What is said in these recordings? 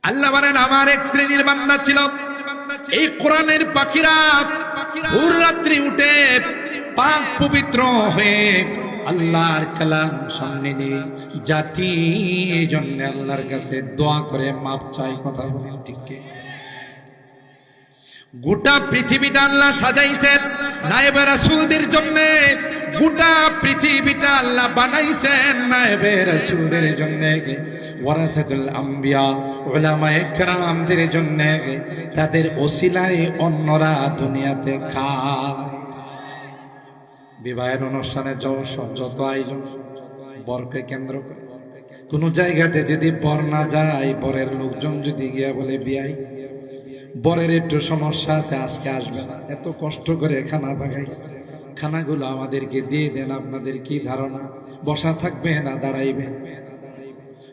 আল্লাহ বলেন আমার এক শ্রেণীর বান্দা ছিল, এই কোরআনের পাখিরা ভোর রাত্রি উঠে পাক পবিত্র হয়ে আল্লাহর কালাম সামনে নিয়ে জাতি জন্য আল্লাহর কাছে দোয়া করে মাপ চাই। কথা বলেন ঠিক কি? গোটা পৃথিবীটা আল্লাহ সাজাইছেন নায়েবে রাসূলদের জন্য, গোটা পৃথিবীটা আল্লাহ বানাইছেন নায়েবে রাসূলদের জন্য, ওয়ারাসাতুল আম্বিয়া উলামায়ে কেরামদের জন্য। তাদের ওসিলায় অন্যরা দুনিয়াতে খায়। বিবাহের অনুষ্ঠানে যত আয়োজন বরকে কেন্দ্র করে, কোন জায়গাতে যদি বর না যায়, বরের লোকজন যদি গিয়া বলে বিয়াই বরের একটু সমস্যা আছে, আজকে আসবে না, এত কষ্ট করে খানা পাকাইছে, খানাগুলো আমাদেরকে দিয়ে দেন। আপনাদের কি ধারণা বসা থাকবে না দাঁড়াইবে?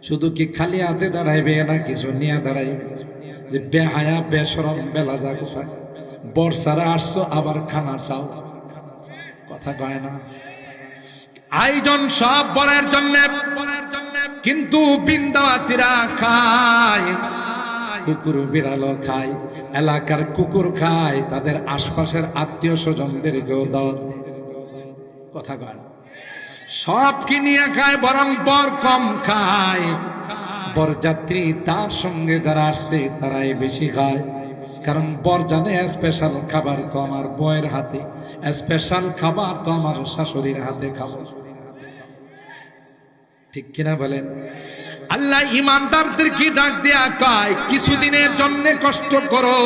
শুধু কি খালি হাতে দাঁড়াইবে না কিছু নিয়ে দাঁড়াইবে? যে বেহায়া বেশরম বেলাজা কোথা, বর সারা আসছো আবার খানা চাও, কথা কয় না? আয়োজন সব বরের জন্য, কিন্তু বিন্দাওয়াতিরা খায়, কুকুর বিড়ালও খায়, এলাকার কুকুর খায়, তাদের আশপাশের আত্মীয় স্বজনদেরকেও দাওয়াত দেয়। কথা কয় না? সব কি নিয়ে খায়, বরং বর কম খায়। বরযাত্রী তার সঙ্গে যারা আসছে তারাই বেশি খায়, কারণ বর জানে স্পেশাল খাবার তো আমার বউয়ের হাতে, স্পেশাল খাবার তো আমার শাশুড়ির হাতে খাবো। ঠিক কিনা বলেন? আল্লাহ ইমানদারদেরকে ডাক দেয়া কয়, কিছুদিনের জন্য কষ্ট করো,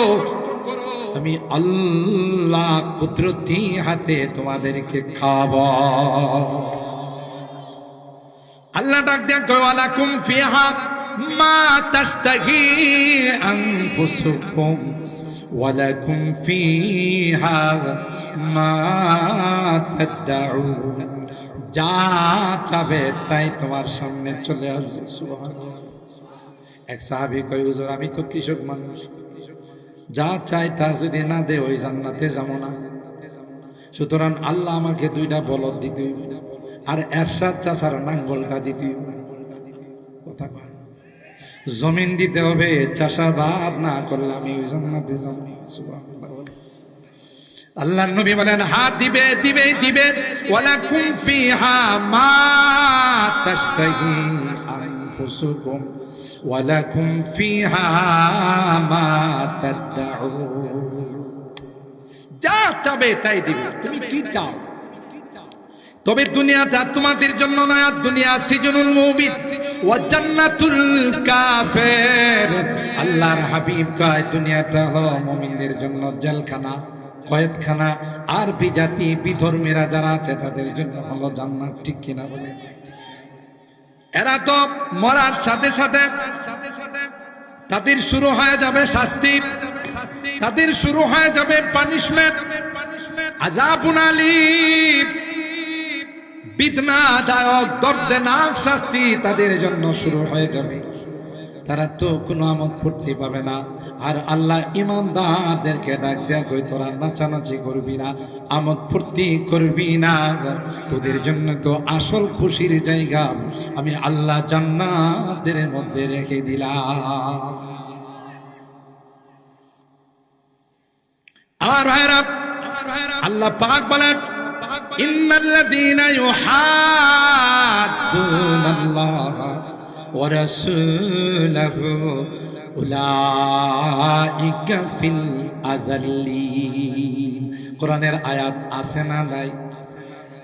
আমি আল্লাহ কুদরতি হাতে তোমাদেরকে খাওয়াবো। আল্লাহ ডাক দেয়া কয়, ওয়ালাকুম ফিহা মা তাশতাহি আনফুসুকুম ওয়ালাকুম ফিহা মা তাদউন। যা চাবে তাই তোমার সামনে চলে আসবে। সুবহানাল্লাহ। এক সাহাবী কয়, হুজুর আমি তো কৃষক মানুষ, যা চাই তা যদি না দে ওই জান্নাতে যাবো না। সুতরাং আল্লাহ আমাকে দুইটা বলদ দিতে হইবে, আর এরশাদ চাচার নাঙ্গলটা দিতে হইবে। কথা কয়, জমিন দিতে হবে, চাষাবাদ না করলে আমি ওই জান্নাতে যাবো না। সুবহানাল্লাহ। আল্লাহর নবী বলেন, হাত দিবে দিবে দিবে, ওয়ালাকুম ফিহা মা তাশতাহি আনফুসুকুম ওয়ালাকুম ফিহা মা তাদউন। যা চাবে তাই দিবে, তুমি কি চাও? তবে দুনিয়াটা তোমাদের জন্য নয়, দুনিয়া সিজনুল মুমিন ওয়া জান্নাতুল কাফির। আল্লাহর হাবিব কয়, দুনিয়াটা হলো মুমিনদের জন্য জেলখানা, কয়েদখানা, আর বিজাতি বিধর্মীরা যারা আছে তাদের জন্য হলো জান্নাত। ঠিক কিনা বলে? এরা তো মরার সাথে সাথে তাদের শুরু হয়ে যাবে শাস্তি, তাদের শুরু হয়ে যাবে পানিশমেন্ট, আযাবুন আলীম, বেদনাদায়ক দর্দনাক শাস্তি তাদের জন্য শুরু হয়ে যাবে। তারা তো কোনো আমোদ ফুর্তি পাবে না। আর আল্লাহ ইমানদারদেরকে ডাক দেয়া কই, তোরা নাচানাচি করবি না, আমোদ ফুর্তি করবি না, তোদের জন্য তো আসল খুশির জায়গা আমি আল্লাহ জান্নাতের মধ্যে রেখে দিলাম। আমার ভাইরা, আল্লাহ পাক বলেন, ইন্নাল্লাযীনা ইউহাদ্দুনাল্লাহ ওয়া রাসূলাহু উলাইকা ফিল আযাল্লিন। কোরআনের আয়াত আছে না নাই?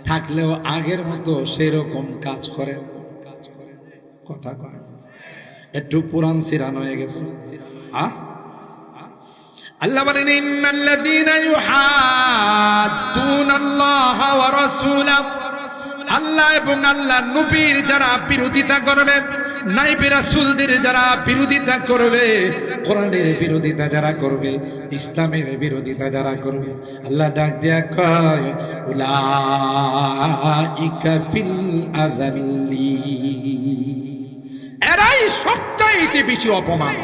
থাকলেও আগের মতো সেরকম কাজ করে। কথা কয়, একটু পুরান সিরান হয়ে গেছে। আল্লাহ বলেন, ইন্নাল্লাযীনা ইউহাদ্দুনাল্লাহ ওয়া রাসূলাহু, আল্লাহ এবং আল্লাহর নবীর যারা বিরোধিতা করবে, নাইবে রাসূলদের যারা বিরোধিতা করবে, কোরআনের বিরোধিতা যারা করবে, ইসলামের বিরোধিতা যারা করবে, আল্লাহ ডাক দেয়া কয়, উলাইকা ফিল আযাল্লিন। এরাই সবচাইতে বেশি অপমান।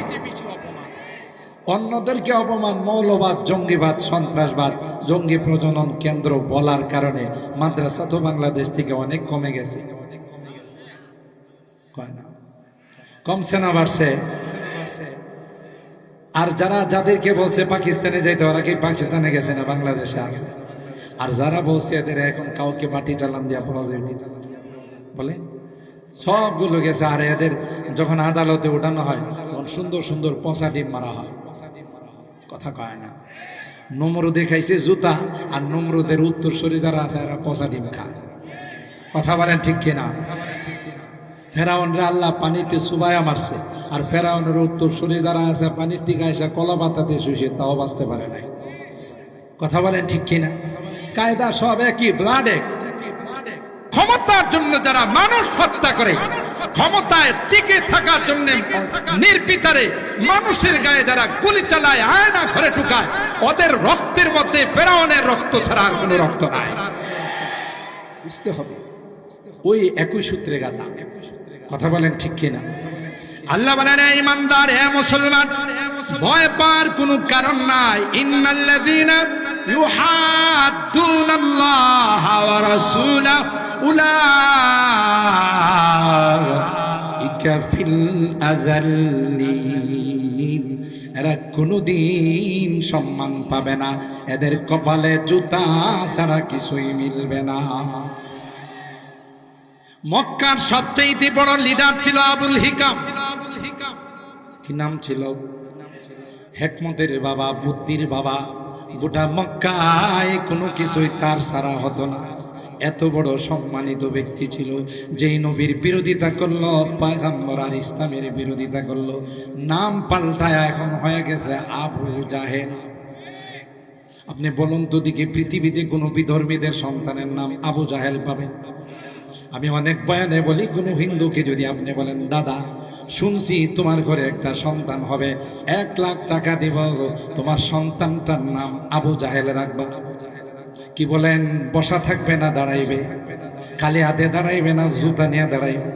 অন্যদেরকে অপমান, মৌলবাদ, জঙ্গিবাদ, সন্ত্রাসবাদ, জঙ্গি প্রজনন কেন্দ্র বলার কারণে মাদ্রাসা তো বাংলাদেশ থেকে অনেক কমে গেছে। কমছে না বাড়ছে? আর যাদেরকে বলছে পাকিস্তানে যাইতে, ওরা কি পাকিস্তানে গেছে না বাংলাদেশে আছে? আর যারা বলছে এদের এখন কাউকে মাটি চালান দিয়া পাওয়া যাবে বলে, সবগুলো গেছে। আর এদের যখন আদালতে উঠানো হয় তখন সুন্দর সুন্দর পচা ডিম মারা হয়, কথা কয় না। নমরুদে খাইছে জুতা, আর নমরুদের উত্তরসূরি যারা আছে এরা পচা ডিম খায়, কথা বলেন ঠিক কিনা? ফেরাউনরা আল্লাহ পানিতে চুবাইয়া মারছে, আর ফেরাউনের উত্তরসূরি যারা আছে পানির দিকে এসে কলা পাতাতে শুষে তাও বাঁচতে পারে নাই, কথা বলেন ঠিক কিনা? কায়দা সব একই, ব্লাড এক। ক্ষমতার জন্য যারা মানুষ হত্যা করে, ক্ষমতায় টিকে থাকার জন্য নির্বিচারে মানুষের গায়ে যারা গুলি চালায়, আয়না ঘরে ঢুকায়, ওদের রক্তের মধ্যে ফেরাউনের রক্ত ছাড়া আর কোনো রক্ত নাই। বুঝতে হবে, ওই একই সূত্রে গালা, কথা বলেন ঠিক কিনা? আল্লাহ বলেন, ঈমানদার, হে মুসলমান, ভয় পাওয়ার কোনো কারণ নাই। ইন্নাল্লাযীনা ইউহাদ্দুনাল্লাহা ওয়া রাসূলাহু উলাইকা ফিল আযাল্লিন। এরা কোনোদিন সম্মান পাবে না, এদের কপালে জুতা ছাড়া কিছুই মিলবে না। মক্কার সবচেয়ে বড় লিডার ছিল আবুল হিকাম। কি নাম ছিল? হেকমতের বাবা, বুদ্ধির বাবা। গোটা মক্কায় কোনো কিছুই তার সারা হতো না। এত বড় সম্মানিত ব্যক্তি ছিল, যেই নবীর বিরোধিতা করলো, পয়গম্বর আর ইসলামের বিরোধিতা করলো, নাম পাল্টায় এখন হয়ে গেছে আবু জাহেল। আপনি বলুন তো দেখি, পৃথিবীতে কোনো বিধর্মীদের সন্তানের নাম আবু জাহেল পাবেন? আমি অনেক বয়ানে বলি, কোনো হিন্দুকে যদি আপনি বলেন, দাদা শুনছি তোমার ঘরে একটা সন্তান হবে, 1 লাখ টাকা দিব, তোমার সন্তানটার নাম আবু জাহেল রাখবা, কি বলেন? বসা থাকবে না দাঁড়াইবে? খালি হাতে দাঁড়াইবে না জুতা নিয়ে দাঁড়াইবে?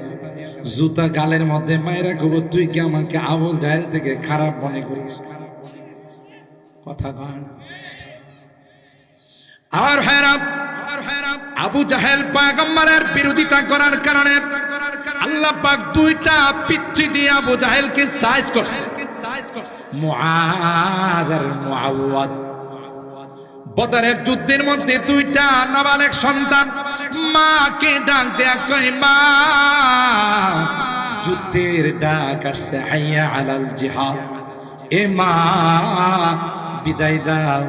জুতা গালের মধ্যে মায়েরা কব, তুই কি আমাকে আবু জাহেল থেকে খারাপ মনে করিস? কথা কয় না। আর হেরাত আবু জাহেল পয়গম্বরের বিরোধিতা করার কারণে আল্লাহ পাক 2টা পিচ্চি দিয়ে আবু জাহেলকে সাইজ করছে, মুআদ আর মুআওয়াদ। বদরের যুদ্ধের মধ্যে 2টা নাবালেগ সন্তান মাকে ডাক দেয়া কয়, মা, যুদ্ধের ডাক আসছে, হাইয়া আলাল জিহাদ। এ মা, বিদায় দাও,